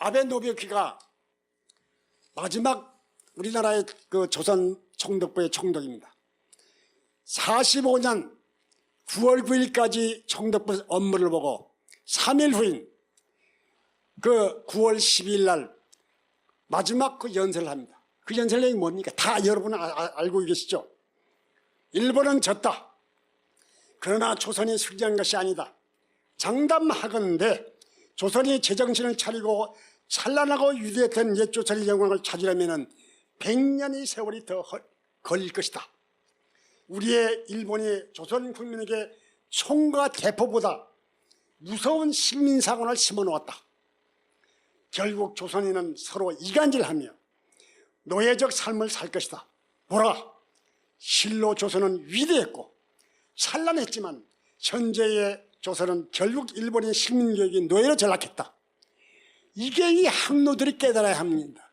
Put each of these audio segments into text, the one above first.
아베 노부키가 마지막 우리나라의 그 조선 총독부의 총독입니다. 45년 9월 9일까지 총독부 업무를 보고 3일 후인 그 9월 12일 날 마지막 그 연설을 합니다. 그 연설 내용이 뭡니까? 다 여러분 알고 계시죠? 일본은 졌다. 그러나 조선이 승리한 것이 아니다. 장담하건대 조선이 제정신을 차리고 찬란하고 위대했던 옛 조선의 영광을 찾으려면 100년의 세월이 더 걸릴 것이다. 우리의 일본이 조선 국민에게 총과 대포보다 무서운 식민사관을 심어놓았다. 결국 조선인은 서로 이간질하며 노예적 삶을 살 것이다. 보라, 실로 조선은 위대했고 찬란했지만 현재의 조선은 결국 일본의 식민교육이 노예로 전락했다. 이게 이 학로들이 깨달아야 합니다.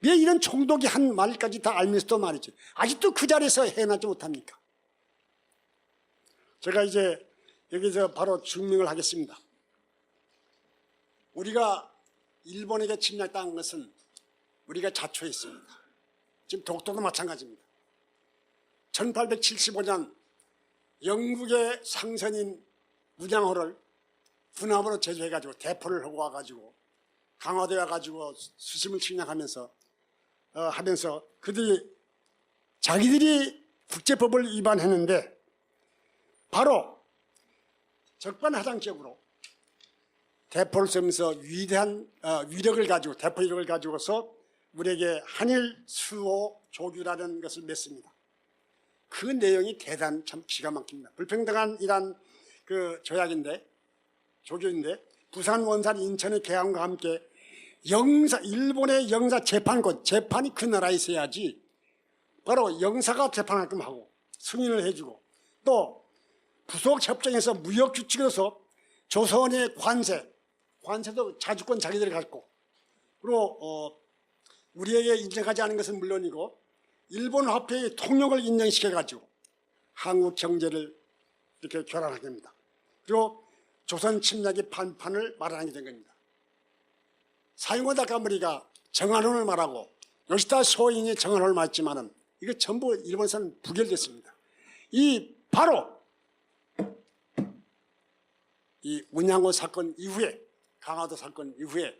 왜 이런 총독이 한 말까지 다 알면서도 말이죠. 아직도 그 자리에서 해나지 못합니까? 제가 이제 여기서 바로 증명을 하겠습니다. 우리가 일본에게 침략당한 것은 우리가 자초했습니다. 지금 독도도 마찬가지입니다. 1875년 영국의 상선인 문양호를 군함으로 제조해가지고 대포를 하고 와가지고 강화도에 와가지고 수심을 침략하면서 그들이 자기들이 국제법을 위반했는데 바로 적반하장적으로 대포를 쏘면서 위대한 위력을 가지고 대포 위력을 가지고서 우리에게 한일 수호 조규라는 것을 맺습니다. 그 내용이 대단 참 기가 막힙니다. 불평등한 이란 그 조약인데 조규인데 부산, 원산, 인천의 개항과 함께 일본의 영사 재판권, 재판이 그 나라에 있어야지 바로 영사가 재판하게끔 하고 승인을 해주고 또 부속 협정에서 무역 규칙으로서 조선의 관세도 자주권 자기들이 갖고 그리고 우리에게 인정하지 않은 것은 물론이고 일본 화폐의 통용을 인정시켜가지고 한국 경제를 이렇게 교란하게 됩니다. 그리고 조선 침략의 판판을 마련하게 된 겁니다. 사용호 다카무리가 정한원을 말하고 요시다 쇼인이 정한원을 말했지만은 이거 전부 일본에서는 부결됐습니다. 바로 이 문양호 사건 이후에 강화도 사건 이후에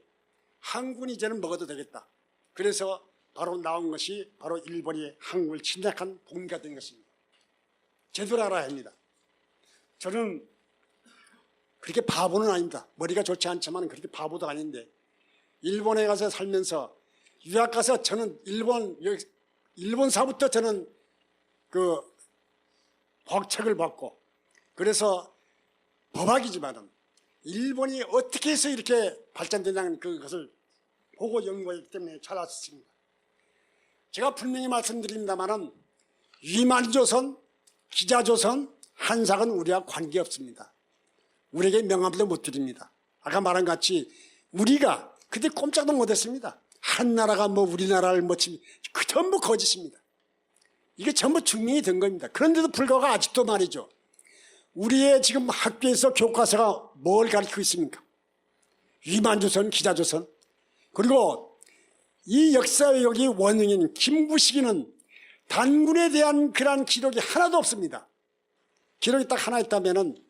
한군이 이제는 먹어도 되겠다. 그래서 바로 나온 것이 바로 일본이 한국을 침략한 봉기가 된 것입니다. 제대로 알아야 합니다. 저는 그렇게 바보는 아닙니다. 머리가 좋지 않지만 그렇게 바보도 아닌데 일본에 가서 살면서 유학 가서 저는 일본사부터 저는 그 박책을 받고 그래서 법학이지만은 일본이 어떻게 해서 이렇게 발전되냐는 그것을 보고 연구했기 때문에 잘 알았습니다. 제가 분명히 말씀드립니다만은 위만조선, 기자조선, 한삭은 우리와 관계없습니다. 우리에게 명함도 못 드립니다. 아까 말한 것 같이 우리가 그때 꼼짝도 못했습니다. 한나라가 뭐 우리나라를 그 전부 거짓입니다. 이게 전부 증명이 된 겁니다. 그런데도 불구하고 아직도 말이죠. 우리의 지금 학교에서 교과서가 뭘 가르치고 있습니까? 위만조선, 기자조선. 그리고 이 역사의 원흉인 김구식이는 단군에 대한 그러한 기록이 하나도 없습니다. 기록이 딱 하나 있다면은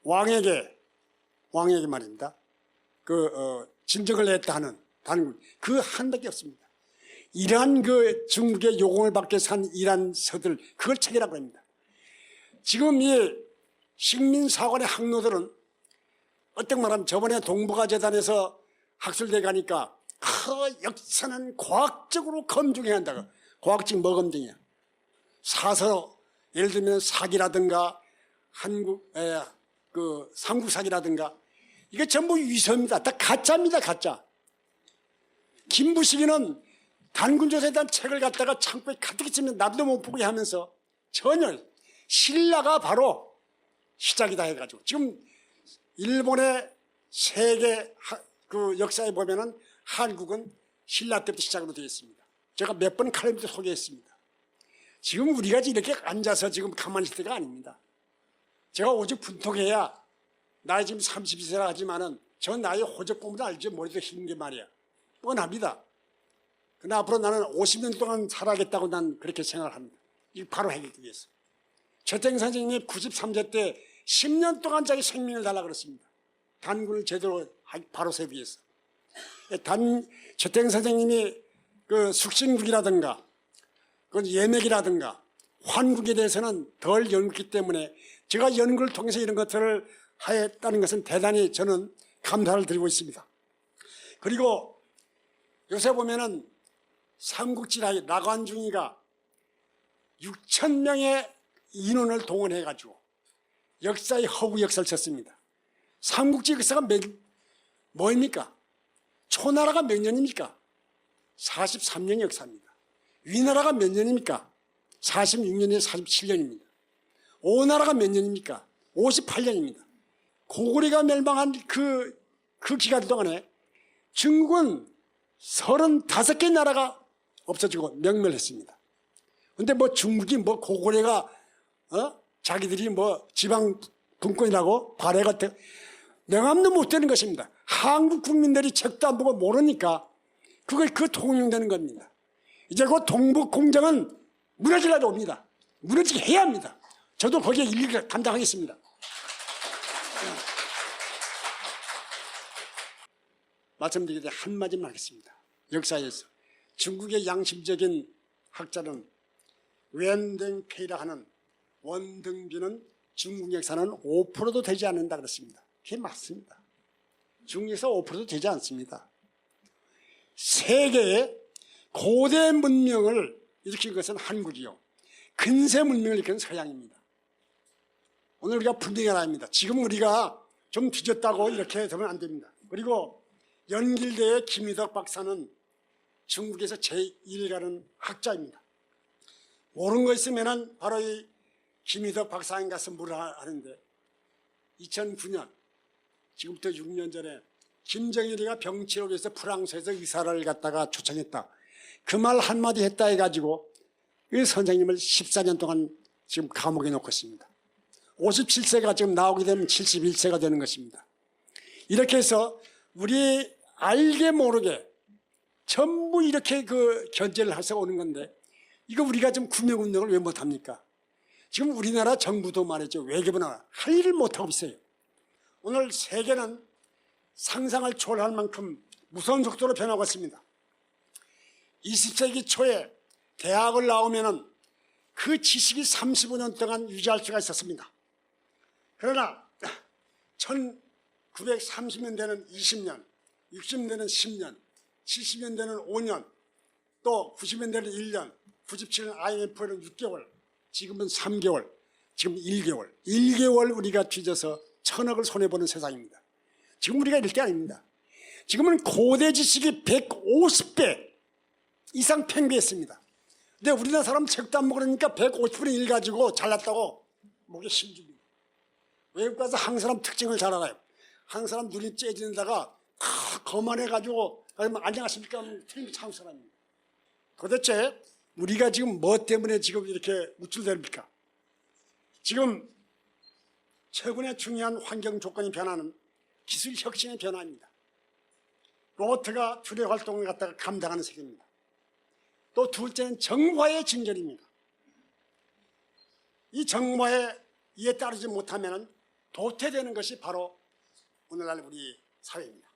왕에게 말입니다. 진적을 했다 하는 단군 그 한밖에 없습니다. 이러한 그 중국의 요공을 받게 산 이란 서들 그걸 책이라고 합니다. 지금 이 식민사관의 학로들은 어떤 말하면 저번에 동북아재단에서 학술대 가니까 역사는 과학적으로 검증해야 한다고. 과학적 뭐 검증이야? 사서 예를 들면 사기라든가 삼국사기라든가 이게 전부 위서입니다. 다 가짜입니다. 가짜. 김부식이는 단군조사에 대한 책을 갖다가 창고에 가득 있으면 나도 못 보게 하면서 전혀 신라가 바로 시작이다 해가지고 지금 일본의 세계 그 역사에 보면은 한국은 신라 때부터 시작으로 되어 있습니다. 제가 몇 번 칼럼도 소개했습니다. 지금 우리가 이렇게 앉아서 지금 가만히 있을 때가 아닙니다. 제가 오직 분통해야 나이 지금 32세라 하지만은 저 나이 호적 보면 알죠. 머리도 흰 게 말이야. 뻔합니다. 그러나 앞으로 나는 50년 동안 살아야겠다고 난 그렇게 생각을 합니다. 이거 바로 해결하기 위해서. 최태영 선생님이 93세 때 10년 동안 자기 생명을 달라 그랬습니다. 단군을 제대로 바로 세우기 위해서. 최태영 선생님이 그 숙신국이라든가 그 예맥이라든가 환국에 대해서는 덜 연구했기 때문에 제가 연구를 통해서 이런 것들을 하였다는 것은 대단히 저는 감사를 드리고 있습니다. 그리고 요새 보면은 삼국지라이 나관중이가 6,000명의 인원을 동원해가지고 역사의 허구 역사를 쳤습니다. 삼국지 역사가 뭐입니까? 초나라가 몇 년입니까? 43년 역사입니다. 위나라가 몇 년입니까? 46년에서 47년입니다. 오나라가 몇 년입니까? 58년입니다. 고구려가 멸망한 그 기간 동안에 중국은 35개 나라가 없어지고 명멸했습니다. 근데 뭐 중국이 뭐 고구려가 자기들이 뭐 지방 분권이라고 발해가 명함도 못 되는 것입니다. 한국 국민들이 책도 안 보고 모르니까 그 통용되는 겁니다. 이제 그 동북 공정은 무너지려고 옵니다. 무너지게 해야 합니다. 저도 거기에 일일이 감당하겠습니다. 말씀드리기 전에 한마디만 하겠습니다. 역사에서 중국의 양심적인 학자는 웬댕페이라 하는 원등비는 중국 역사는 5%도 되지 않는다 그랬습니다. 그게 맞습니다. 중국 역사 5%도 되지 않습니다. 세계의 고대 문명을 일으킨 것은 한국이요, 근세 문명을 일으킨 서양입니다. 오늘 우리가 분명히 알아야 합니다. 지금 우리가 좀 뒤졌다고 이렇게 되면 안 됩니다. 그리고 연길대의 김희덕 박사는 중국에서 제1가는 학자입니다. 모르는 거 있으면 바로 이 김희덕 박사님 가서 물어야 하는데, 2009년 지금부터 6년 전에 김정일이가 병치료를 위해서 프랑스에서 의사를 갖다가 초청했다, 그 말 한마디 했다 해가지고 이 선생님을 14년 동안 지금 감옥에 놓고 있습니다. 57세가 지금 나오게 되면 71세가 되는 것입니다. 이렇게 해서 우리 알게 모르게 전부 이렇게 그 견제를 해서 오는 건데, 이거 우리가 좀 구명운동을 왜 못합니까? 지금 우리나라 정부도 말이죠, 외교부나 할 일을 못하고 있어요. 오늘 세계는 상상을 초월할 만큼 무서운 속도로 변하고 있습니다. 20세기 초에 대학을 나오면은 그 지식이 35년 동안 유지할 수가 있었습니다. 그러나 1930년대는 20년, 60년대는 10년, 70년대는 5년, 또 90년대는 1년, 97년 IMF는 6개월, 지금은 3개월, 지금 1개월. 1개월 우리가 뒤져서 1,000억을 손해보는 세상입니다. 지금 우리가 이럴 게 아닙니다. 지금은 고대 지식이 150배 이상 팽배했습니다. 근데 우리나라 사람 책도 안 먹으니까 150분의 1 가지고 잘났다고 목에 힘줍니다. 외국 가서 한국 사람 특징을 잘 알아요. 한국 사람 눈이 째지는다가 거만해가지고 안녕하십니까 하면 틀린 한국 사람입니다. 도대체 우리가 지금 뭐 때문에 지금 이렇게 우쭐댑니까? 지금 최근에 중요한 환경 조건이 변하는 기술 혁신의 변화입니다. 로봇가 투력 활동을 갖다가 감당하는 세계입니다. 또 둘째는 정화의 진전입니다. 이 정화에 이에 따르지 못하면 도태되는 것이 바로 오늘날 우리 사회입니다.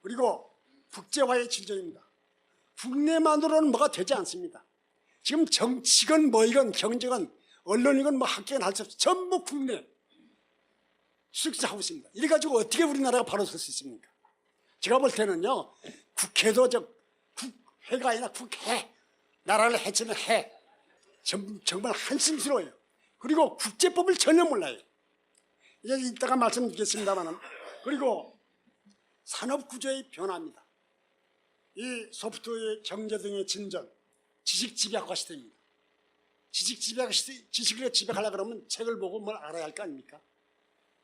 그리고 국제화의 진전입니다. 국내만으로는 뭐가 되지 않습니다. 지금 정치건 뭐이건 경제건 언론이건 뭐 학계건 할 수 없이 전부 국내 수직하고 있습니다. 이래가지고 어떻게 우리나라가 바로 설 수 있습니까? 제가 볼 때는요, 국회도 국회가 아니라 국회, 나라를 해치는 해, 정말 한심스러워요. 그리고 국제법을 전혀 몰라요. 이제 이따가 말씀드리겠습니다만은, 그리고 산업구조의 변화입니다. 이 소프트웨어, 경제 등의 진전, 지식 집약화 시대입니다. 지식을 집약하려고 그러면 책을 보고 뭘 알아야 할 거 아닙니까?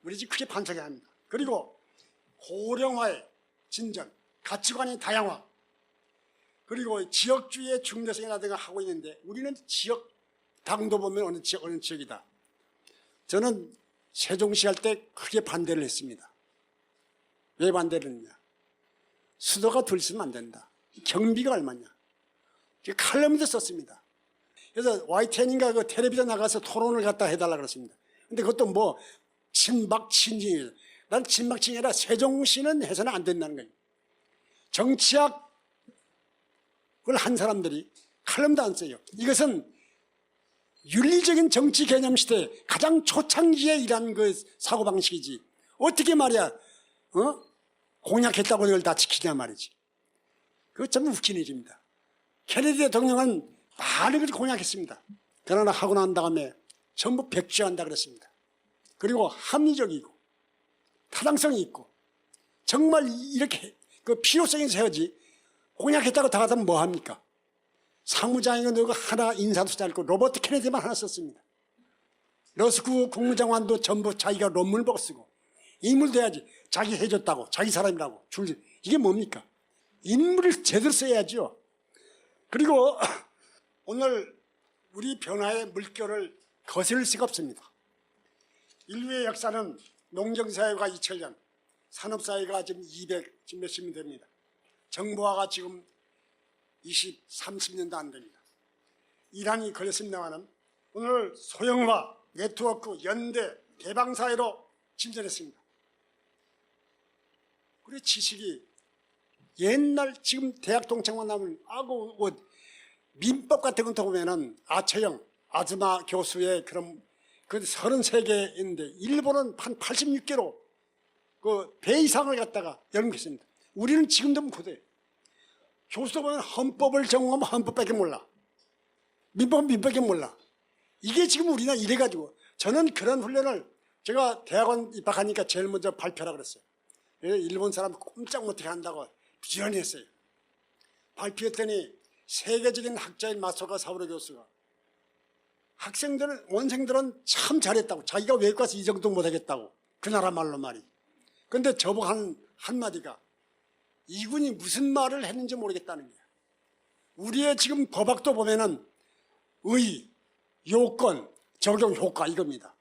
우리 집 크게 반짝여야 합니다. 그리고 고령화의 진전, 가치관의 다양화, 그리고 지역주의의 중대성이라든가 하고 있는데, 우리는 지역, 당도 보면 어느 지역이다. 저는 세종시 할 때 크게 반대를 했습니다. 왜 반대를 했냐? 수도가 둘 있으면 안 된다. 경비가 얼마냐? 칼럼도 썼습니다. 그래서 YTN인가 그 텔레비전 나가서 토론을 갖다 해달라 그랬습니다. 근데 그것도 뭐 친박 친진이에요. 난 친박 친이 아니라 세종시는 해서는 안 된다는 거예요. 정치학을 한 사람들이 칼럼도 안 써요. 이것은 윤리적인 정치 개념 시대 가장 초창기에 일한 그 사고방식이지. 어떻게 말이야, 공약했다고 이걸 다 지키냐 말이지. 그거 참 웃긴 일입니다. 케네디 대통령은 많은 걸 공약했습니다. 그러나 하고 난 다음에 전부 백지화한다 그랬습니다. 그리고 합리적이고 타당성이 있고 정말 이렇게 그 필요성이 세워지 공약했다고 다 가다 뭐 합니까? 상무장관은 누구 하나 인사도 쓰지 않고 로버트 케네디만 하나 썼습니다. 러스크 국무장관도 전부 자기가 논문을 보고 쓰고 인물도 해야지. 자기 해줬다고 자기 사람이라고 줄 이게 뭡니까? 인물을 제대로 써야죠. 그리고 오늘 우리 변화의 물결을 거스를 수가 없습니다. 인류의 역사는 농경사회가 2000년, 산업사회가 지금 200 지금 몇십 년 됩니다. 정보화가 지금 30년도 안 됩니다. 이란이 걸렸습니다만 오늘 소형화, 네트워크, 연대, 개방사회로 진전했습니다. 우리 지식이 옛날 지금 대학 동창만 나오면 민법 같은 거 보면은 아처형, 아즈마 교수의 그런 그 33개인데 일본은 한 86개로 그 배 이상을 갖다가 연구했습니다. 우리는 지금도 못해. 교수도 보면 헌법을 전공하면 헌법밖에 몰라. 민법은 민법밖에 몰라. 이게 지금 우리나라 이래가지고 저는 그런 훈련을 제가 대학원 입학하니까 제일 먼저 발표하라 그랬어요. 일본 사람 꼼짝 못하게 한다고 부지런히 했어요. 발표했더니 세계적인 학자인 마소가 사부로 교수가 원생들은 참 잘했다고. 자기가 외국 가서 이 정도 못하겠다고. 그 나라 말로 말이. 그런데 저보고 한마디가 이분이 무슨 말을 했는지 모르겠다는 거야. 우리의 지금 법학도 보면은 의, 요건, 적용 효과 이겁니다.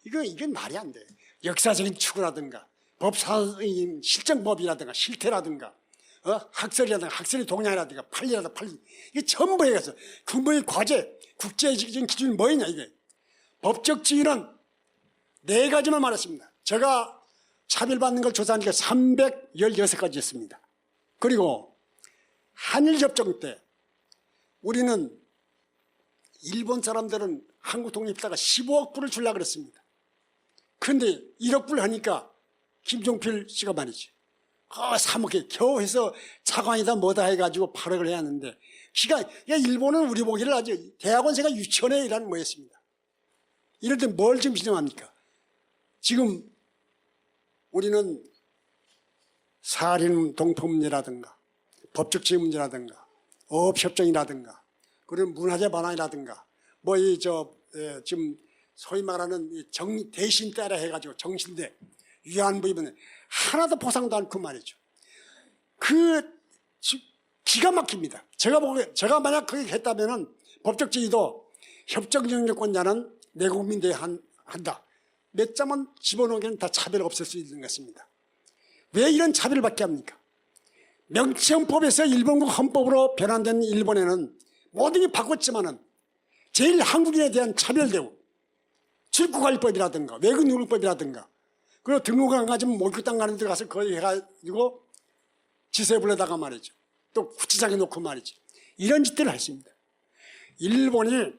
이게 말이 안 돼. 역사적인 추구라든가 법사의 실정법이라든가 실태라든가 학설이라든가 학설의 동향이라든가 판례라든가 이게 전부 해가서 근본의 과제, 국제적인 기준이 뭐였냐 이게. 법적지위는 4가지만 말했습니다. 제가 차별받는 걸 조사하니까 316가지였습니다. 그리고 한일접종 때 우리는 일본 사람들은 한국 독립했다가 15억 불을 주려고 그랬습니다. 그런데 1억 불 하니까 김종필 씨가 말이지. 3억에 겨우 해서 차관이다 뭐다 해가지고 8억을 해야 하는데 일본은 우리 보기를 아주 대학원생가 유치원에 일하는 뭐였습니다. 이럴 때 뭘 좀 비정합니까? 지금 우리는 살인 동포 문제라든가 법적 지위 문제라든가 어업협정이라든가 그리고 문화재 반환이라든가 지금 소위 말하는 대신 따라 해가지고 정신대 위안부 이번에 하나도 보상도 않고 말이죠. 기가 막힙니다. 제가 만약 그렇게 했다면은 법적 지위도 협정 영유권자는 내국민 한다. 몇 장만 집어넣으면 다 차별 없앨 수 있는 것입니다. 왜 이런 차별을 받게 합니까? 명치헌법에서 일본국 헌법으로 변환된 일본에는 모든 게 바꿨지만은 제일 한국인에 대한 차별 대우, 출국관리법이라든가 외국능력법이라든가 그리고 등록을 안 가지면 목욕탕 가는 데 가서 거기 해가지고 지세불에다가 말이죠. 또 구치장에 놓고 말이죠. 이런 짓들을 했습니다. 일본이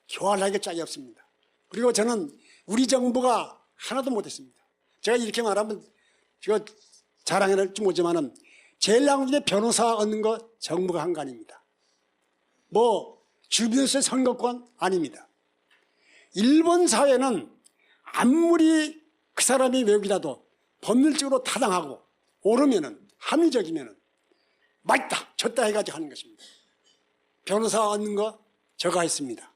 교활하게 짝이 없습니다. 그리고 저는 우리 정부가 하나도 못했습니다. 제가 이렇게 말하면 제가 자랑할지 모르지만은 제일 한국인의 변호사 얻는 거 정부가 한 거 아닙니다. 주변에서의 선거권 아닙니다. 일본 사회는 아무리 그 사람이 외국이라도 법률적으로 타당하고 옳으면은 합리적이면은 맞다 졌다 해가지고 하는 것입니다. 변호사 얻는 거 저가 했습니다.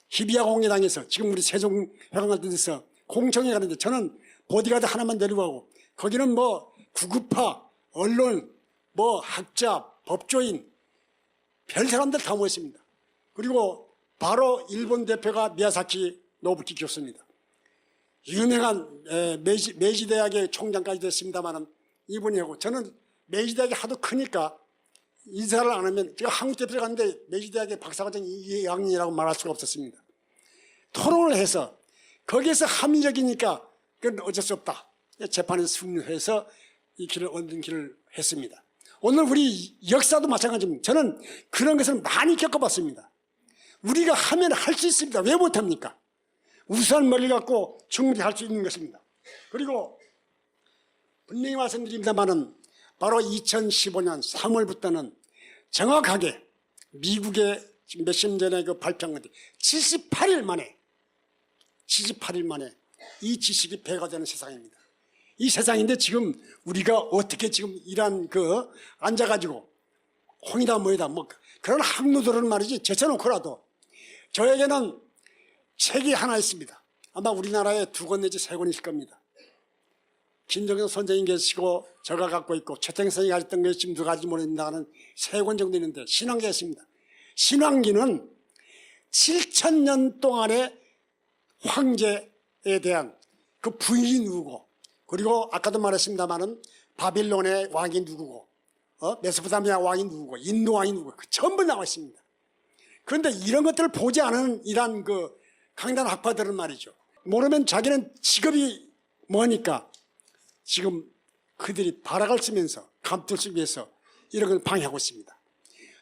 히비야 공회당에서 지금 우리 세종회관 같은 데서 공청회 가는데 저는 보디가드 하나만 데리고 가고 거기는 구급파, 언론, 학자, 법조인 별 사람들 다 모였습니다. 그리고 바로 일본 대표가 미야사키 노부키 교수입니다. 유명한 메이지대학의 총장까지 됐습니다만 이분이 하고, 저는 메이지대학이 하도 크니까 인사를 안 하면, 제가 한국 대표를 갔는데 메이지대학의 박사과정 이학년이라고 말할 수가 없었습니다. 토론을 해서 거기에서 합리적이니까 그건 어쩔 수 없다, 재판에서 승리해서 이 길을 얻는 길을 했습니다. 오늘 우리 역사도 마찬가지입니다. 저는 그런 것을 많이 겪어봤습니다. 우리가 하면 할 수 있습니다. 왜 못합니까? 우수한 머리를 갖고 충분히 할 수 있는 것입니다. 그리고 분명히 말씀드립니다만은 바로 2015년 3월부터는 정확하게 미국의 지금 몇십 년 전에 그 발표한 건데 78일 만에 이 지식이 배가 되는 세상입니다. 이 세상인데 지금 우리가 어떻게 지금 이란 앉아가지고 홍이다 뭐이다 뭐 그런 학로들은 말이지 제쳐놓고라도 저에게는 책이 하나 있습니다. 아마 우리나라에 2권 내지 3권 있을 겁니다. 김정현 선생님 계시고 제가 갖고 있고 최태성 선생님이 가졌던 것이 지금 누가 가지지 모릅니다는 3권 정도 있는데 신왕기가 있습니다. 신왕기는 7,000년 동안의 황제에 대한 그 부인이 누구고, 그리고 아까도 말했습니다마는 바빌론의 왕이 누구고, 메소포타미아 왕이 누구고, 인도 왕이 누구고, 전부 나와 있습니다. 그런데 이런 것들을 보지 않은 이란 강단 학파들은 말이죠, 모르면 자기는 직업이 뭐니까 지금 그들이 발악을 쓰면서 감투를 위해서 이런 걸 방해하고 있습니다.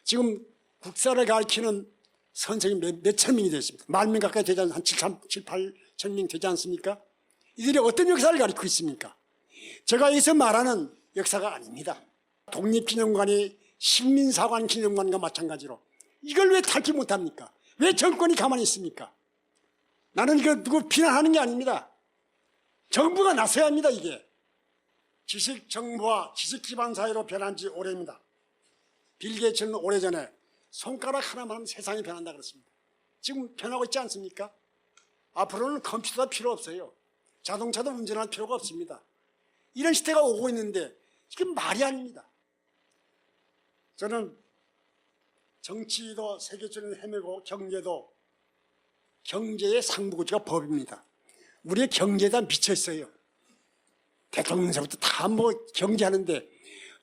지금 국사를 가르치는 선생님이 몇천 명이 되었습니다. 10,000명 가까이 되지 않습니까? 한 7, 8천 명 되지 않습니까? 이들이 어떤 역사를 가르치고 있습니까? 제가 여기서 말하는 역사가 아닙니다. 독립기념관이 식민사관 기념관과 마찬가지로 이걸 왜 탈피 못합니까? 왜 정권이 가만히 있습니까? 나는 이거 누구 비난하는 게 아닙니다. 정부가 나서야 합니다. 이게 지식 정부와 지식 기반 사회로 변한 지 오래입니다. 빌 게이츠는 오래전에 손가락 하나만 하면 세상이 변한다 그랬습니다. 지금 변하고 있지 않습니까? 앞으로는 컴퓨터가 필요 없어요. 자동차도 운전할 필요가 없습니다. 이런 시대가 오고 있는데 이게 말이 아닙니다. 저는 정치도 세계적으로 헤매고 경제의 상부구조가 법입니다. 우리의 경제에 다 미쳐 있어요. 대통령서부터 다 경제하는데,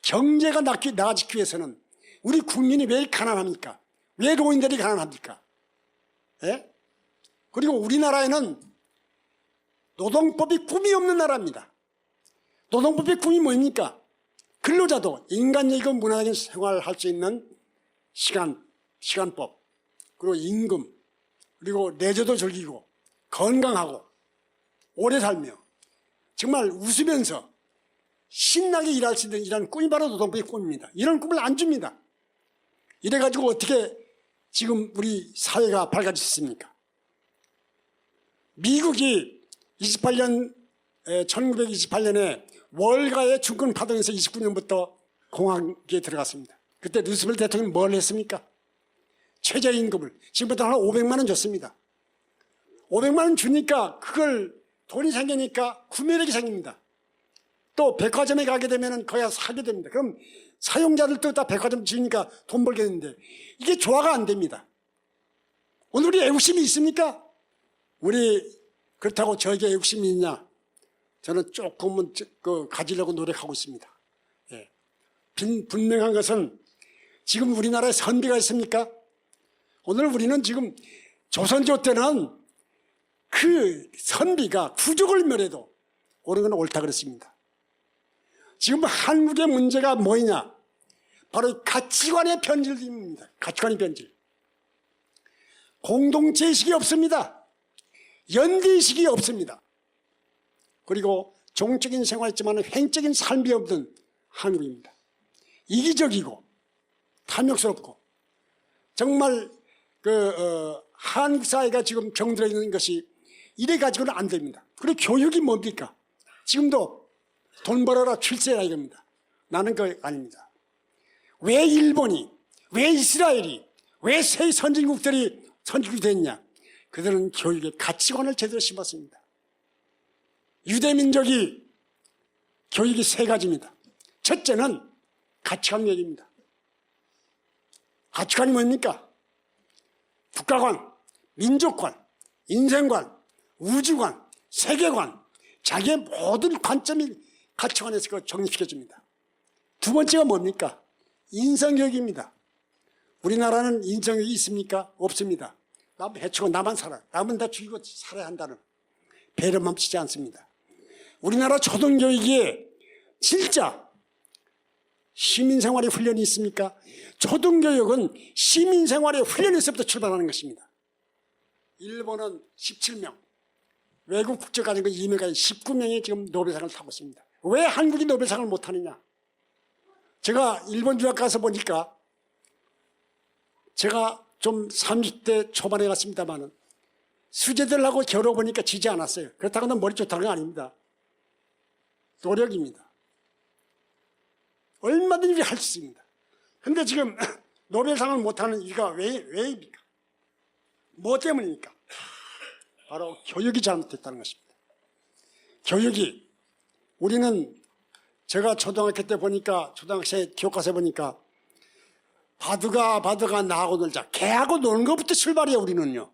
경제가 나아지기 위해서는 우리 국민이 왜 가난합니까? 왜 노인들이 가난합니까? 예? 그리고 우리나라에는 노동법이 꿈이 없는 나라입니다. 노동법의 꿈이 뭡니까? 근로자도 인간적이고 문화적인 생활을 할 수 있는 시간법, 그리고 임금, 그리고 내조도 즐기고 건강하고 오래 살며 정말 웃으면서 신나게 일할 수 있는 이런 꿈이 바로 노동법의 꿈입니다. 이런 꿈을 안 줍니다. 이래가지고 어떻게 지금 우리 사회가 밝아졌습니까? 미국이 1928년에 월가의 중권 파동에서 29년부터 공화국에 들어갔습니다. 그때 루스벨트 대통령이 뭘 했습니까? 최저임금을 지금부터 한 500만 원 줬습니다. 500만 원 주니까 그걸 돈이 생기니까 구매력이 생깁니다. 또 백화점에 가게 되면 거기서 사게 됩니다. 그럼 사용자들도 다 백화점 지으니까 돈 벌게 되는데 이게 조화가 안 됩니다. 오늘 우리 애국심이 있습니까? 우리 그렇다고 저에게 애국심이 있냐? 저는 조금은 가지려고 노력하고 있습니다. 예. 분명한 것은 지금 우리나라에 선비가 있습니까? 오늘 우리는 지금 조선조 때는 그 선비가 부족을 멸해도 옳은 건 옳다 그랬습니다. 지금 한국의 문제가 뭐냐? 바로 가치관의 변질입니다. 가치관의 변질. 공동체의식이 없습니다. 연대의식이 없습니다. 그리고 종적인 생활이 있지만 횡적인 삶이 없는 한국입니다. 이기적이고 탐욕스럽고 정말 한국 사회가 지금 병들어 있는 것이 이래 가지고는 안 됩니다. 그리고 교육이 뭡니까? 지금도 돈 벌어라 출세라 이겁니다. 나는 그거 아닙니다. 왜 일본이, 왜 이스라엘이, 왜 새 선진국들이 선진국이 됐냐? 그들은 교육의 가치관을 제대로 심었습니다. 유대민족이 교육이 3가지입니다. 첫째는 가치관력입니다. 가치관이 뭡니까? 국가관, 민족관, 인생관, 우주관, 세계관, 자기의 모든 관점이 가치관에서 그걸 정립시켜줍니다. 두 번째가 뭡니까? 인성교육입니다. 우리나라는 인성교육이 있습니까? 없습니다. 남 해치고 나만 살아. 남은 다 죽이고 살아야 한다는 배려 멈추지 않습니다. 우리나라 초등교육에 진짜 시민생활의 훈련이 있습니까? 초등교육은 시민생활의 훈련에서부터 출발하는 것입니다. 일본은 17명, 외국 국적가정과 이민가인 19명이 지금 노벨상을 타고 있습니다. 왜 한국이 노벨상을 못하느냐? 제가 일본 유학 가서 보니까 제가 좀 30대 초반에 갔습니다만은 수제들하고 겨뤄보니까 지지 않았어요. 그렇다고 는 머리 좋다는 건 아닙니다. 노력입니다. 얼마든지 할 수 있습니다. 그런데 지금 노벨상을 못하는 이유가 왜입니까? 뭐 때문입니까? 바로 교육이 잘못됐다는 것입니다. 교육이, 우리는 제가 초등학교 때 보니까, 초등학생 교과서에 보니까 바둑아 나하고 놀자. 개하고 노는 것부터 출발이에요, 우리는요.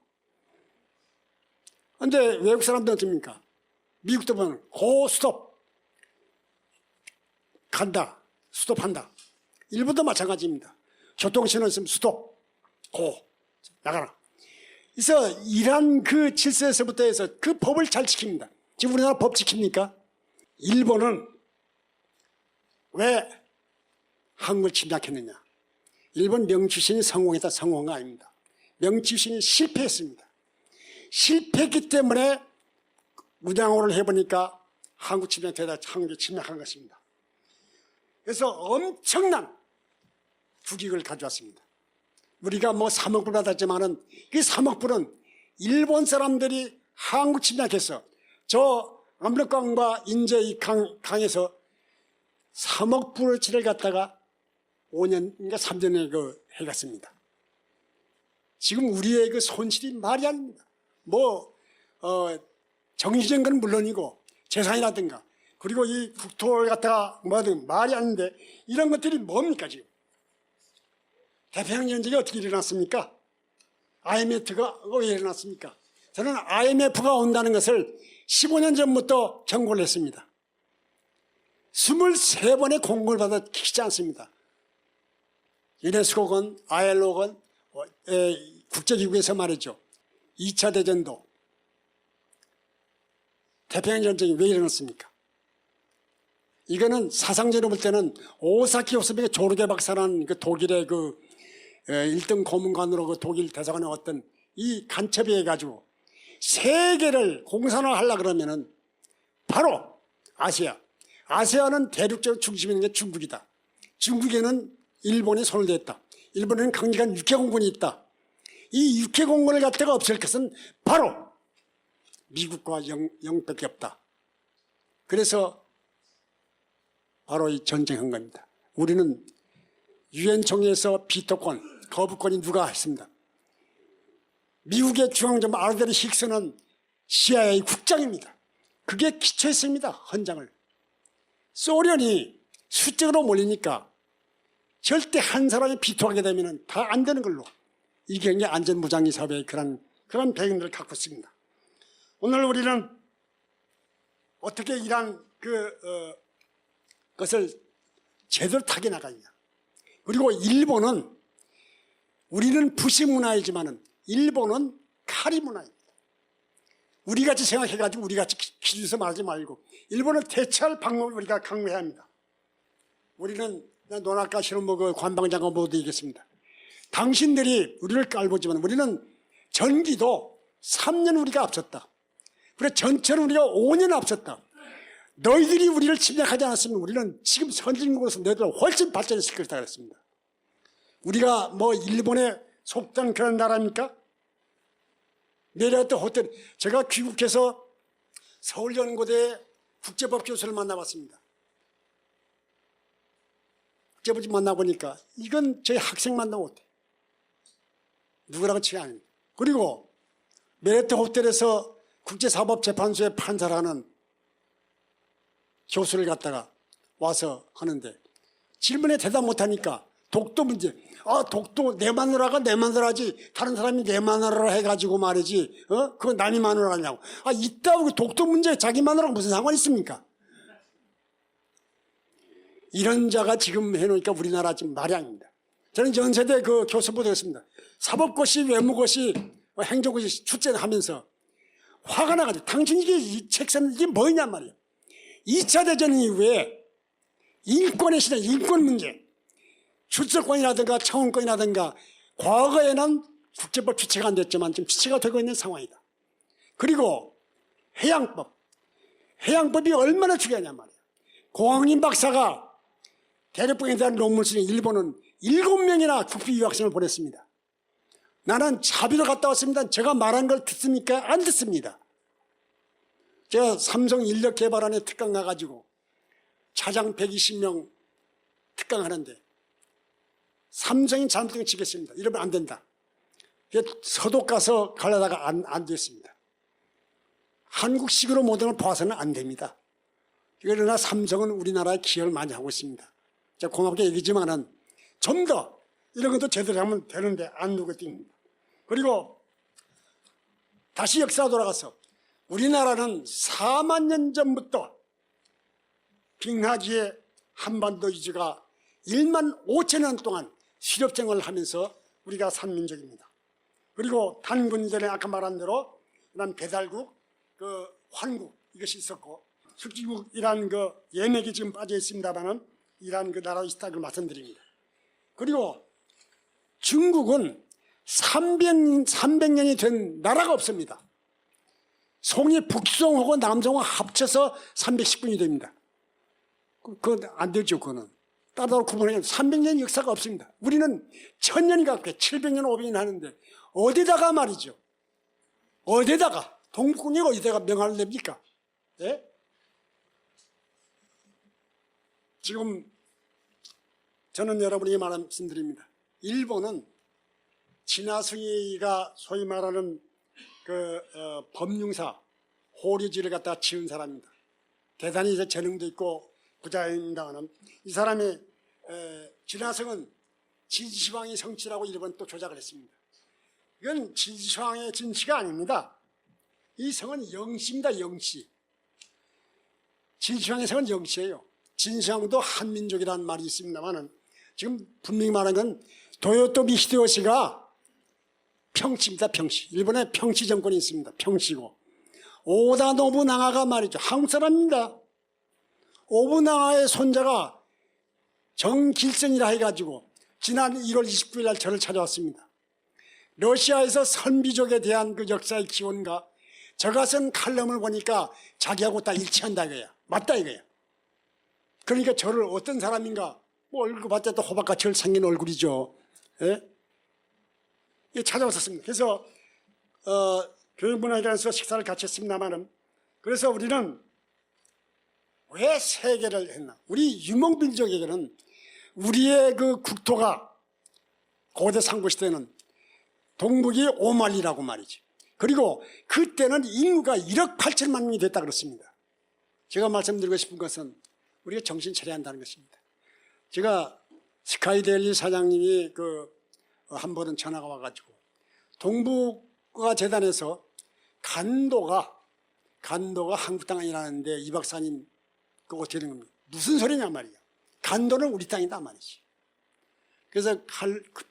그런데 외국 사람들은 어떻습니까? 미국도 보면 고 스톱 간다, 스톱한다. 일본도 마찬가지입니다. 교통신호 있으면 스톱, 고 나가라. 그래서 이러한 그 질서에서부터 해서 그 법을 잘 지킵니다. 지금 우리나라 법 지킵니까? 일본은 왜 한국을 침략했느냐? 일본 명주신이 성공했다, 성공한 거 아닙니다. 명주신이 실패했습니다. 실패했기 때문에 무장호를 해보니까 한국 침략되다 한국이 침략한 것입니다. 그래서 엄청난 국익을 가져왔습니다. 우리가 뭐 3억 불 받았지만은 그 3억 불은 일본 사람들이 한국 침략해서 저 압록강과 인제 이 강에서 3억 불어치를 갖다가 5년인가 3년에 해갔습니다. 지금 우리의 그 손실이 말이 아닙니다. 정신적인 건 물론이고 재산이라든가 그리고 이 국토를 갖다가 뭐든 말이 아닌데 이런 것들이 뭡니까 지금? 태평양 전쟁이 어떻게 일어났습니까? IMF가 왜 일어났습니까? 저는 IMF가 온다는 것을 15년 전부터 경고를 했습니다. 23번의 공고를 받아 키지 않습니다. 유네스코건 ILO건 국제기구에서 말이죠. 2차 대전도 태평양 전쟁이 왜 일어났습니까? 이거는 사상적으로 볼 때는 오사키 요스백의 조르게 박사라는 그 독일의 1등 고문관으로 그 독일 대사관에 왔던 이 간첩이 해가지고 세계를 공산화 하려고 그러면은 바로 아시아는 대륙적 중심에 있는 게 중국이다. 중국에는 일본이 손을 댔다. 일본에는 강력한 육해공군이 있다. 이 육해공군을 갖다가 없앨 것은 바로 미국과 영밖에 없다. 그래서 바로 이 전쟁한 겁니다. 우리는 유엔 총회에서 비토권, 거부권이 누가 했습니다. 미국의 중앙정부 아르데르 힉스는 CIA 국장입니다. 그게 기초했습니다. 헌장을. 소련이 수적으로 몰리니까 절대 한 사람이 비토하게 되면 다 안 되는 걸로 이게 이제 안전무장의 사회의 그런 배경들을 갖고 있습니다. 오늘 우리는 어떻게 이러한 것을 제대로 타게 나가냐. 그리고 일본은 우리는 부시 문화이지만은 일본은 카리 문화입니다. 우리같이 생각해가지고 우리같이 기준서 말하지 말고 일본을 대체할 방법을 우리가 강구해야 합니다. 우리는 논학과 실험부 관방장관 모두 얘기했습니다. 당신들이 우리를 깔보지만 우리는 전기도 3년 우리가 앞섰다. 그래 전체는 우리가 5년 앞섰다. 너희들이 우리를 침략하지 않았으면 우리는 지금 선진국으로서 너희들 훨씬 발전했을 것이다 그랬습니다. 우리가 일본에 속단 그런 나라입니까? 내려왔던 호텔, 제가 귀국해서 서울연고대 국제법 교수를 만나봤습니다. 국제법 만나보니까 이건 저희 학생 만나면 못해. 누구라고 치가 아닙니다. 그리고 메리트 호텔에서 국제사법재판소에 판사를 하는 교수를 갖다가 와서 하는데 질문에 대답 못하니까 독도 문제. 독도 내 마누라가 내 마누라지 다른 사람이 내 마누라라 해가지고 말이지. 그거 남이 마누라냐고. 이따위 독도 문제에 자기 마누라가 무슨 상관이 있습니까? 이런 자가 지금 해놓으니까 우리나라 지금 말이 아닙니다. 저는 연세대 그 교수부 되었습니다. 사법고시, 외무고시, 행정고시 출제하면서 화가 나가지고 당신 이게 책 썼는데 이게 뭐냐 말이에요. 2차 대전 이후에 인권의 시대, 인권 문제, 출세권이라든가 청원권이라든가 과거에는 국제법 주체가 안 됐지만 지금 주체가 되고 있는 상황이다. 그리고 해양법이 얼마나 중요하냐 말이에요. 공학림 박사가 대륙붕에 대한 논문을 쓰는 일본은 7명이나 국비 유학생을 보냈습니다. 나는 자비로 갔다 왔습니다. 제가 말한 걸 듣습니까? 안 듣습니다. 제가 삼성 인력개발원에 특강 가가지고 차장 120명 특강하는데 삼성이 잘못된 지겠습니다. 이러면 안 된다. 서독 가서 가려다가 안 됐습니다. 한국식으로 모든 걸 봐서는 안 됩니다. 그러나 삼성은 우리나라에 기여를 많이 하고 있습니다. 제가 고맙게 얘기지만은 좀 더 이런 것도 제대로 하면 되는데 안 누구띵입니다. 그리고 다시 역사 돌아가서 우리나라는 4만 년 전부터 빙하기의 한반도 이주가 1만 5천 년 동안 실업생활을 하면서 우리가 산 민족입니다. 그리고 단군전에 아까 말한 대로 이런 배달국, 그 환국 이것이 있었고 숙지국이란 그 예맥이 지금 빠져 있습니다만은 이란 그 나라 있다고 말씀드립니다. 그리고 중국은 300년이 된 나라가 없습니다. 송이 북송하고 남송하고 합쳐서 310분이 됩니다. 그건 안 되죠. 그거는 따로 구분해서 300년 역사가 없습니다. 우리는 1000년이 가까이 700년 500년 하는데 어디다가 말이죠. 어디다가 동국이 어디다가 명함을 냅니까? 예? 지금 저는 여러분에게 말씀드립니다. 일본은 진화승이가 소위 말하는 법융사, 호리지를 갖다 지은 사람입니다. 대단히 이제 재능도 있고 부자입니다만 이 사람의 진화승은 진시황의 성취라고 일본 또 조작을 했습니다. 이건 진시황의 진시가 아닙니다. 이 성은 영시입니다. 영시. 진시황의 성은 영시예요. 진시황도 한민족이라는 말이 있습니다만 지금 분명히 말한 건 도요토미 히데요시가 평시입니다. 평시. 일본에 평시 정권이 있습니다. 평시고 오다 노부나가가 말이죠. 한국 사람입니다. 오부나가의 손자가 정길성이라 해가지고 지난 1월 29일 날 저를 찾아왔습니다. 러시아에서 선비족에 대한 그 역사의 기원과 저가 쓴 칼럼을 보니까 자기하고 다 일치한다 이거야. 맞다 이거야. 그러니까 저를 어떤 사람인가 뭐 얼굴 봤자 또 호박같이 생긴 얼굴이죠. 예? 찾아왔었습니다. 그래서 교육문화회관에서 식사를 같이 했습니다만은 그래서 우리는 왜 세계를 했나? 우리 유목민족에게는 우리의 그 국토가 고대 상고시대는 동북이 5만이라고 말이지. 그리고 그때는 인구가 1억 8천만 명이 됐다 그렇습니다. 제가 말씀드리고 싶은 것은 우리가 정신 차려야 한다는 것입니다. 제가 스카이데일리 사장님이 한 번은 전화가 와가지고 동북아 재단에서 간도가 한국 땅 아니라는데 이 박사님 그거 어떻게 된 겁니까? 무슨 소리냐 말이야. 간도는 우리 땅이다 말이지. 그래서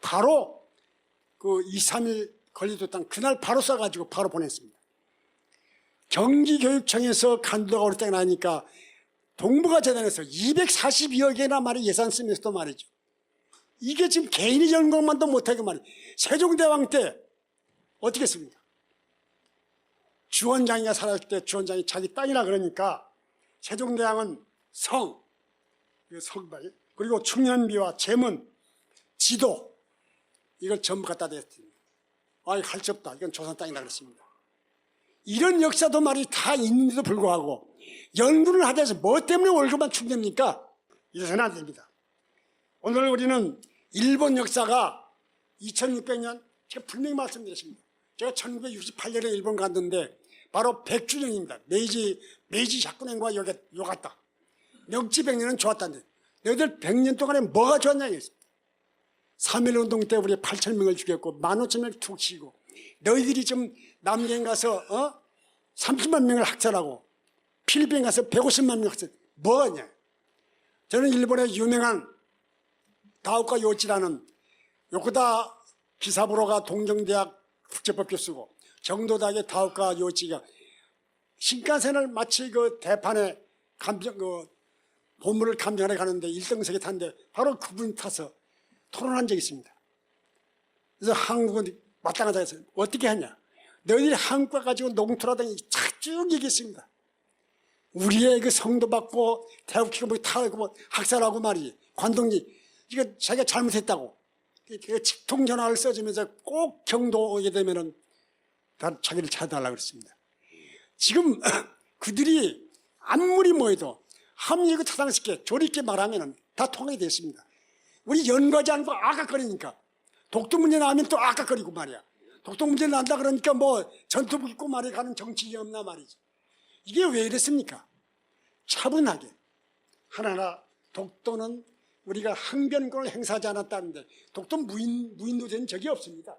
바로 2, 3일 걸리던 그날 바로 쏴가지고 바로 보냈습니다. 경기교육청에서 간도가 우리 땅이 나니까 동북아 재단에서 242억이나 말이 예산 쓰면서도 말이죠. 이게 지금 개인이 저런 것만도 못하게 말이에요. 세종대왕 때 어떻게 했습니까? 주원장이가 살았을 때 주원장이 자기 땅이라 그러니까 세종대왕은 그리고 충년비와 제문, 지도 이걸 전부 갖다 댔습니다. 할 수 없다. 이건 조선 땅이라 그랬습니다. 이런 역사도 말이 다 있는데도 불구하고 연구를 하지 않아서 뭐 때문에 월급만 충냅니까? 이래서는 안 됩니다. 오늘 우리는 일본 역사가 2600년 제가 분명히 말씀드렸습니다. 제가 1968년에 일본 갔는데 바로 100주년입니다. 메이지 샤쿠넨과 요 같다. 명치 100년은 좋았다는데 너희들 100년 동안에 뭐가 좋았냐 이랬습니다. 3.1운동 때 우리 8,000명을 죽였고 15,000명을 툭 치고 너희들이 좀 남경 가서 30만 명을 학살하고 필리핀 가서 150만 명 학살 뭐냐. 저는 일본의 유명한 다오카 요치라는 요코다 기사부로가 동경대학 국제법 교수고 정도대학의 다오카 요치가 신칸센을 마치 그 대판에 본문을 감정하러 가는데 1등석에 탔는데 바로 그분이 타서 토론한 적이 있습니다. 그래서 한국은 마땅하다 해서 어떻게 하냐. 너희들이 한국과 가지고 농토라더니 쭉 얘기했습니다. 우리의 그 성도 받고 태극기가 뭐 타고 뭐 학살하고 말이지. 관동지 이거 자기가 잘못했다고. 그 직통전화를 써주면서 꼭 경도 오게 되면은 다 자기를 찾아달라고 그랬습니다. 지금 그들이 아무리 뭐해도 합리고 타당스럽게 조리있게 말하면은 다 통하게 됐습니다. 우리 연구하지 않고 아깝거리니까 독도 문제 나오면 또 아깝거리고 말이야. 독도 문제 난다 그러니까 뭐 전투복 입고 말이 가는 정치인이 없나 말이지. 이게 왜 이랬습니까? 차분하게 하나하나 독도는 우리가 항변권을 행사하지 않았다는데 독도 무인도 된 적이 없습니다.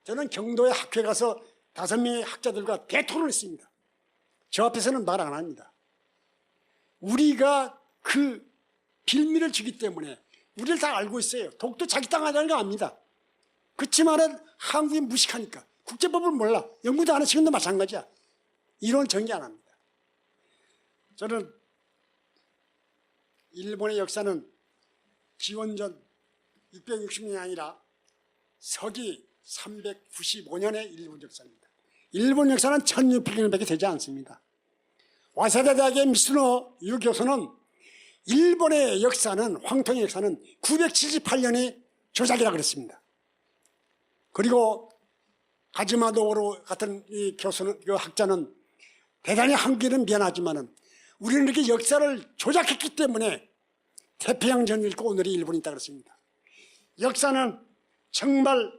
저는 경도의 학교에 가서 5명의 학자들과 대토론했습니다. 저 앞에서는 말 안 합니다. 우리가 그 빌미를 주기 때문에 우리를 다 알고 있어요. 독도 자기 땅 하자는 거 압니다. 그렇지만은 한국이 무식하니까 국제법을 몰라. 연구도 안 해. 지금도 마찬가지야. 이론 전개 안 합니다. 저는 일본의 역사는 기원전 660년이 아니라 서기 395년의 일본 역사입니다. 일본 역사는 1600년밖에 되지 않습니다. 와세다 대학의 미스노 유 교수는 일본의 역사는 황통의 역사는 978년의 조작이라고 그랬습니다. 그리고 가즈마 도오로 같은 이 교수는 그 학자는 대단히 한국에는 미안하지만은 우리는 이렇게 역사를 조작했기 때문에 태평양 전을 읽고 오늘의 일본이 있다 그랬습니다. 역사는 정말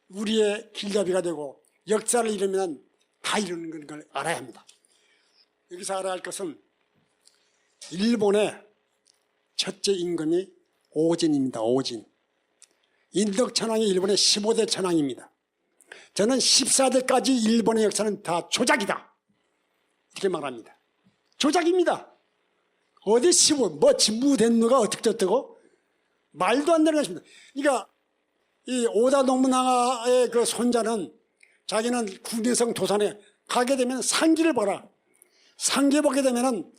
우리의 길잡이가 되고 역사를 잃으면 다 잃는 걸 알아야 합니다. 여기서 알아야 할 것은 일본의 첫째 임금이 오진입니다. 오진. 인덕천황이 일본의 15대 천황입니다. 저는 14대까지 일본의 역사는 다 조작이다. 이렇게 말합니다. 조작입니다. 어디 15, 뭐 진부된 누가 어떻게 됐다고? 말도 안 되는 것입니다. 그러니까 이 오다 노부나가의 그 손자는 자기는 국내성 도산에 가게 되면 상기를 보라. 상기 보게 되면은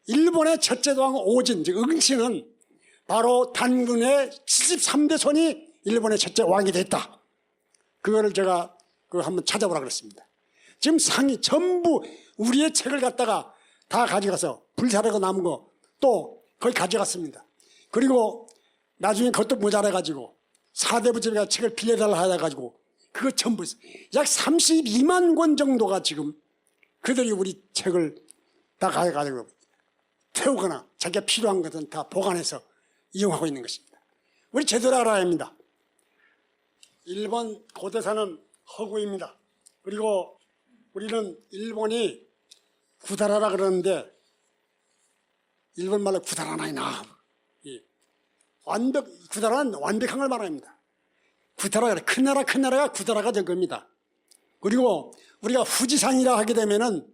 일본의 첫째 왕 오진, 즉 응신은 바로 단군의 73대 손이 일본의 첫째 왕이 됐다. 그거를 제가 한번 찾아보라 그랬습니다. 지금 상이 전부 우리의 책을 갖다가 다 가져가서 불사르고 남은 거 또 거의 가져갔습니다. 그리고 나중에 그것도 모자라가지고 4대 부처가 책을 빌려달라 해가지고 그거 전부 약 32만 권 정도가 지금 그들이 우리 책을 다 가져가지고 태우거나 자기가 필요한 것은 다 보관해서 이용하고 있는 것입니다. 우리 제대로 알아야 합니다. 일본 고대사는 허구입니다. 그리고 우리는 일본이 구다라라 그러는데 일본 말로 구다라나이나 구다라는 완벽한 걸 말합니다. 구다라가 큰 나라가 구다라가 된 겁니다. 그리고 우리가 후지산이라 하게 되면은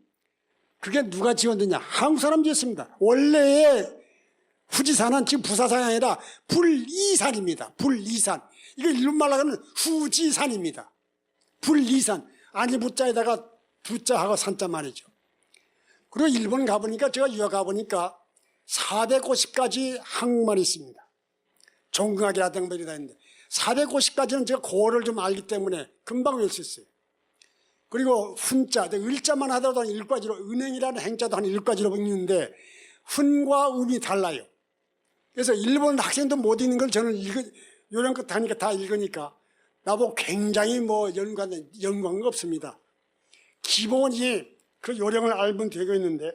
그게 누가 지었느냐? 한국 사람 지었습니다. 원래의 후지산은 지금 부사산이 아니라 불이산입니다. 불이산. 이거 일본 말로 하면 후지산입니다. 불이산. 아니 부자에다가 부자하고 산자 말이죠. 그리고 일본 가보니까 제가 유학 가보니까 450가지 한국말이 있습니다. 종근학이라든가 이러다 했는데 450가지는 제가 고어를 좀 알기 때문에 금방 외울 수 있어요. 그리고 훈자, 을자만 하더라도 한 7가지로 은행이라는 행자도 한 7가지로 읽는데 훈과 음이 달라요. 그래서 일본 학생도 못 읽는 걸 저는 요런 거 다니까 다 읽으니까 나보고 굉장히 뭐 연구한 거 없습니다. 기본이 그 요령을 알면 되고 있는데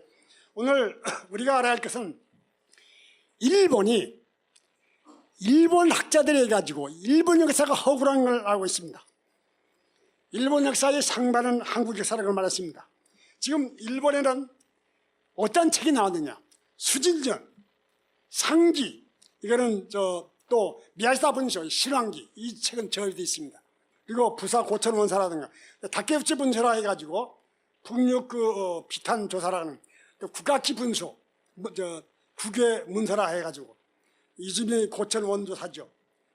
오늘 우리가 알아야 할 것은 일본이 일본 학자들이 가지고 일본 역사가 허구라는 걸 알고 있습니다. 일본 역사의 상반은 한국 역사라고 말했습니다. 지금 일본에는 어떤 책이 나왔느냐? 수진전, 상기, 이거는 또 미야시다 분쇼 신왕기 이 책은 저열되어 있습니다. 그리고 부사 고천 원사라든가 다케우치 분서라 해가지고 북녘 비탄 조사라는 국악기 분소 국외 문서라 해가지고 이즈미 고천 원조사죠.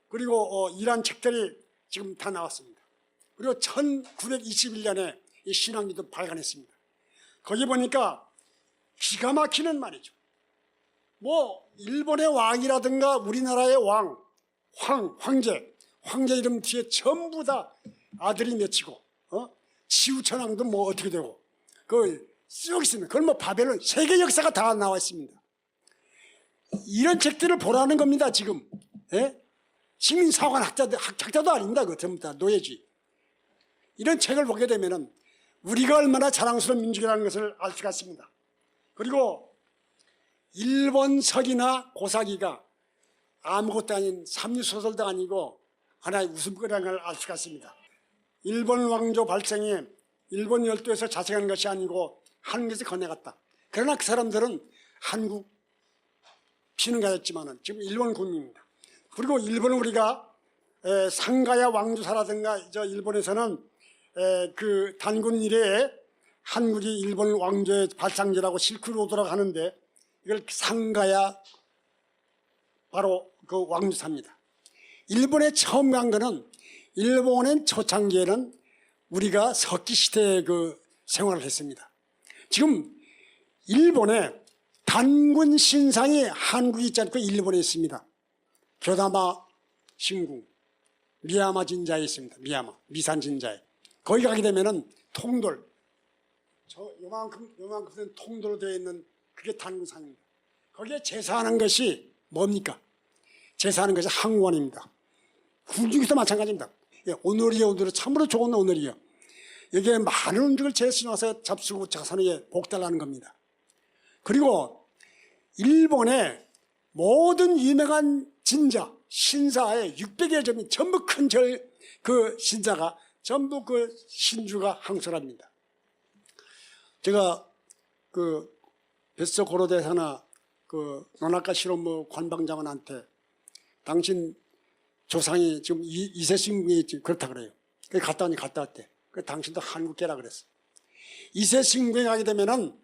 그리고 이런 책들이 지금 다 나왔습니다. 그리고 1921년에 이 신왕기도 발간했습니다. 거기 보니까 기가 막히는 말이죠. 뭐 일본의 왕이라든가 우리나라의 황제 이름 뒤에 전부 다 아들이 맺히고 치우천왕도 뭐 어떻게 되고 그걸 쭉 있습니다. 그건 뭐 바벨론 세계 역사가 다 나와 있습니다. 이런 책들을 보라는 겁니다. 지금 시민사관 학자도 아닙니다. 그 전부 다 노예지. 이런 책을 보게 되면은 우리가 얼마나 자랑스러운 민족이라는 것을 알 수가 있습니다. 그리고 일본 서기나 고사기가 아무것도 아닌 삼류소설도 아니고 하나의 웃음거리라는 걸 알 수가 있습니다. 일본 왕조 발생에 일본 열도에서 자생한 것이 아니고 한국에서 건네갔다. 그러나 그 사람들은 한국 피는가였지만은 지금 일본 국민입니다. 그리고 일본은 우리가 상가야 왕조사라든가 저 일본에서는 그 단군 이래에 한국이 일본 왕조의 발상지라고 실크로드라고 하는데 이걸 상가야 바로 그 왕조사입니다. 일본에 처음 간 거는 일본의 초창기에는 우리가 석기 시대에 그 생활을 했습니다. 지금 일본에 단군 신상이 한국에 있지 않고 일본에 있습니다. 교다마 신궁, 미야마 진자에 있습니다. 미산 진자에. 거기 가게 되면은 통돌, 요만큼 된 통돌로 되어 있는 그게 단군상입니다. 거기에 제사하는 것이 뭡니까? 제사하는 것이 항원입니다. 군중에서 마찬가지입니다. 오늘이요, 참으로 좋은 오늘이요. 여기에 많은 음식을 제수해 와서 잡수고 자선에 복달라는 겁니다. 그리고 일본의 모든 유명한 진자, 신사에 600여 점이 전부 큰 그 신사가 전부 그 신주가 항설합니다. 제가 그 뱃속 고로대사나 그 노나카 시로무 관방장관한테 당신 조상이 지금 이세신궁에 그렇다 그래요. 그래서 갔다 왔대. 그 당신도 한국계라 그랬어. 이세신궁에 가게 되면은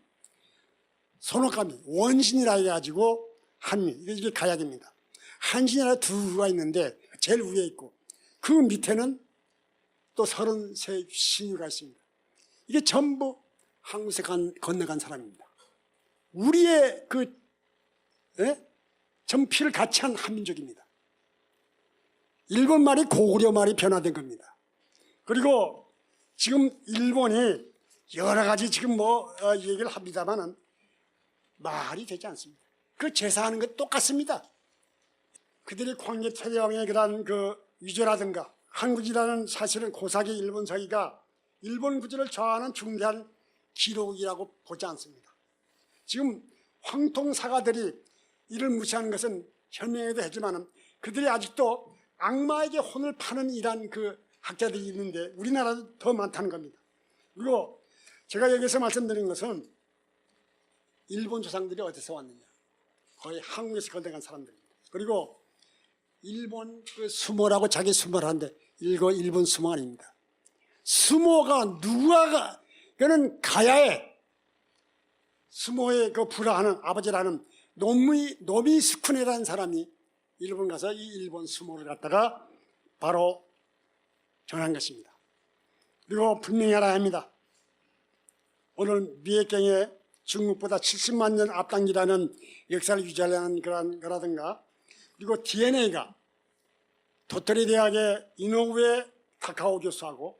손오감이 원신이라 해가지고 한민 이게 가약입니다. 한신이라 두 구가 있는데 제일 위에 있고 그 밑에는 또 33 신유가 있습니다. 이게 전부 한국에 건너간 사람입니다. 우리의 그 전피를 같이 한 한민족입니다. 일본 말이 고구려 말이 변화된 겁니다. 그리고 지금 일본이 여러 가지 지금 뭐 얘기를 합니다만은 말이 되지 않습니다. 그 제사하는 것 똑같습니다. 그들이 광개 태왕의 그런 그 위조라든가 한국이라는 사실은 고사기 일본 서기가 일본 구조를 좌우하는 중대한 기록이라고 보지 않습니다. 지금 황통사가들이 이를 무시하는 것은 현명해도 하지만은 그들이 아직도 악마에게 혼을 파는 이란 그 학자들이 있는데 우리나라도 더 많다는 겁니다. 그리고 제가 여기서 말씀드린 것은 일본 조상들이 어디서 왔느냐. 거의 한국에서 건너간 사람들입니다. 그리고 일본 그 수모라고 자기 수모를 하는데 이거 일본 수모 아닙니다. 수모가 누가 그는 가야에 수모의 그 불화하는 아버지라는 노미스쿠네라는 사람이 일본 가서 이 일본 수모를 갖다가 바로 전한 것입니다. 그리고 분명히 알아야 합니다. 오늘 미액경에 중국보다 70만 년 앞당기라는 역사를 유지하려는 그런 거라든가 그리고 DNA가 도토리 대학의 이노우에 타카오 교수하고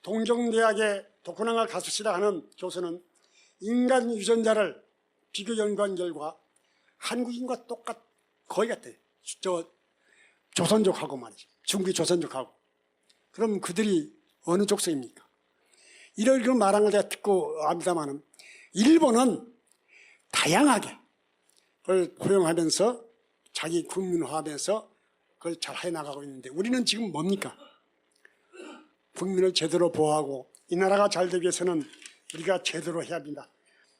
동경대학의 도쿠나가 가수시라 하는 교수는 인간 유전자를 비교 연구한 결과 한국인과 거의 같아요. 조선족하고 말이죠. 중국 조선족하고. 그럼 그들이 어느 족속입니까? 이런 걸 말한 걸 제가 듣고 압니다만은 일본은 다양하게 그걸 포용하면서 자기 국민화하면서 그걸 잘 해나가고 있는데 우리는 지금 뭡니까? 국민을 제대로 보호하고 이 나라가 잘 되기 위해서는 우리가 제대로 해야 합니다.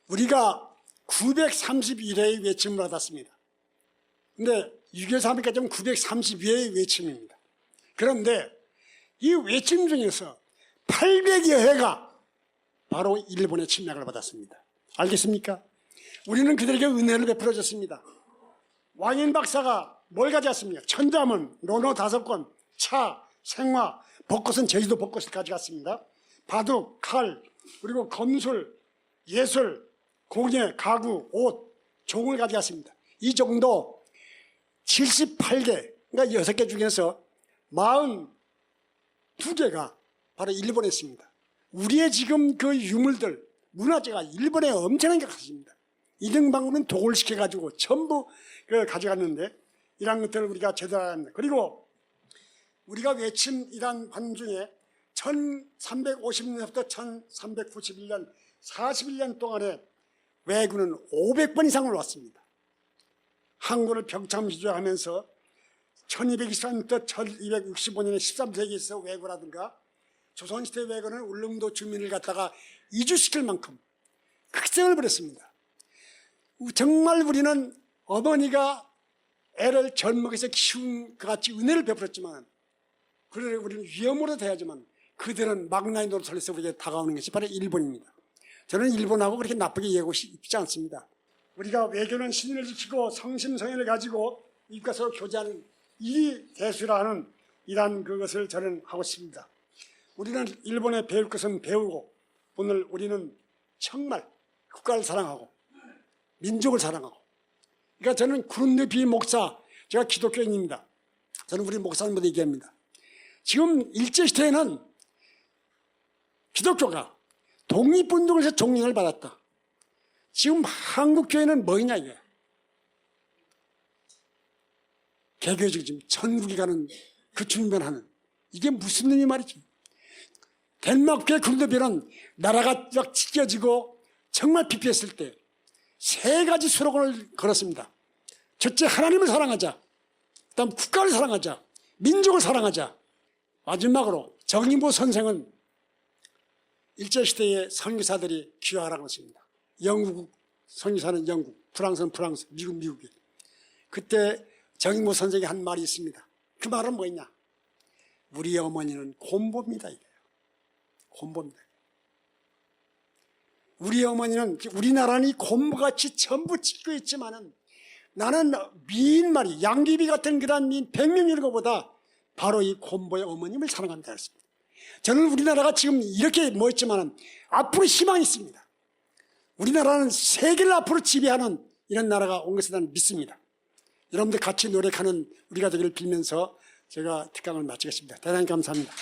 우리가 931회의 외침을 받았습니다. 근데 6.25 3일까지는 932회의 외침입니다. 그런데 이 외침 중에서 800여 회가 바로 일본의 침략을 받았습니다. 알겠습니까? 우리는 그들에게 은혜를 베풀어줬습니다. 왕인 박사가 뭘 가져왔습니까? 천자문, 논어 5권, 차, 생화, 벚꽃은 제주도 벚꽃을 가져갔습니다. 바둑, 칼, 그리고 검술, 예술, 공예, 가구, 옷, 종을 가져갔습니다. 이 정도 78개, 그러니까 6개 중에서 42개가 바로 일본에 있습니다. 우리의 지금 그 유물들, 문화재가 일본에 엄청나게 갔습니다. 이등방구는 도굴시켜가지고 전부 가져갔는데 이런 것들을 우리가 제대로 합니다. 그리고 우리가 외침 이란 관 중에 1350년부터 1391년 41년 동안에 왜군은 500번 이상을 왔습니다. 한국을 병참시조하면서 1223년부터 1265년에 13세기에서 왜구라든가 조선시대 왜군은 울릉도 주민을 갖다가 이주시킬 만큼 극성을 부렸습니다. 정말 우리는 어머니가 애를 젖먹여서 키운 것 같이 은혜를 베풀었지만 그를 우리는 위험으로 대하지만 그들은 망나니 노릇을 해서 우리에게 다가오는 것이 바로 일본입니다. 저는 일본하고 그렇게 나쁘게 얘기하고 싶지 않습니다. 우리가 외교는 신의를 지키고 성심성의를 가지고 이웃과 서로 교제하는 이 대수라 하는 이러한 그것을 저는 하고 싶습니다. 우리는 일본에 배울 것은 배우고 오늘 우리는 정말 국가를 사랑하고 민족을 사랑하고 그러니까 저는 구룬드비 목사, 제가 기독교인입니다. 저는 우리 목사님보다 얘기합니다. 지금 일제시대에는 기독교가 독립운동을 해서 종령을 받았다. 지금 한국교회는 뭐냐 이게 개교적 지금 전국에 가는 그 준변하는 이게 무슨 의미 말이지. 덴마크의 구룬드비는 나라가 막 찢겨지고 정말 피폐했을 때 3가지 슬로건을 걸었습니다. 첫째, 하나님을 사랑하자. 그다음 국가를 사랑하자. 민족을 사랑하자. 마지막으로 정인보 선생은 일제시대의 선교사들이 귀화하라고 했습니다. 영국 선교사는 영국, 프랑스는 프랑스, 미국 미국이. 그때 정인보 선생이 한 말이 있습니다. 그 말은 뭐였냐? 우리 어머니는 곰보입니다. 이게요. 곰보입니다. 우리 어머니는 우리나라는 곰보같이 전부 찢고 있지만은 나는 미인말이 양귀비 같은 그런 미인 100명 이런 것보다 바로 이 곰보의 어머님을 사랑한다 했습니다. 저는 우리나라가 지금 이렇게 멋있지만은 앞으로 희망이 있습니다. 우리나라는 세계를 앞으로 지배하는 이런 나라가 온 것을 나는 믿습니다. 여러분들 같이 노력하는 우리가 되기를 빌면서 제가 특강을 마치겠습니다. 대단히 감사합니다.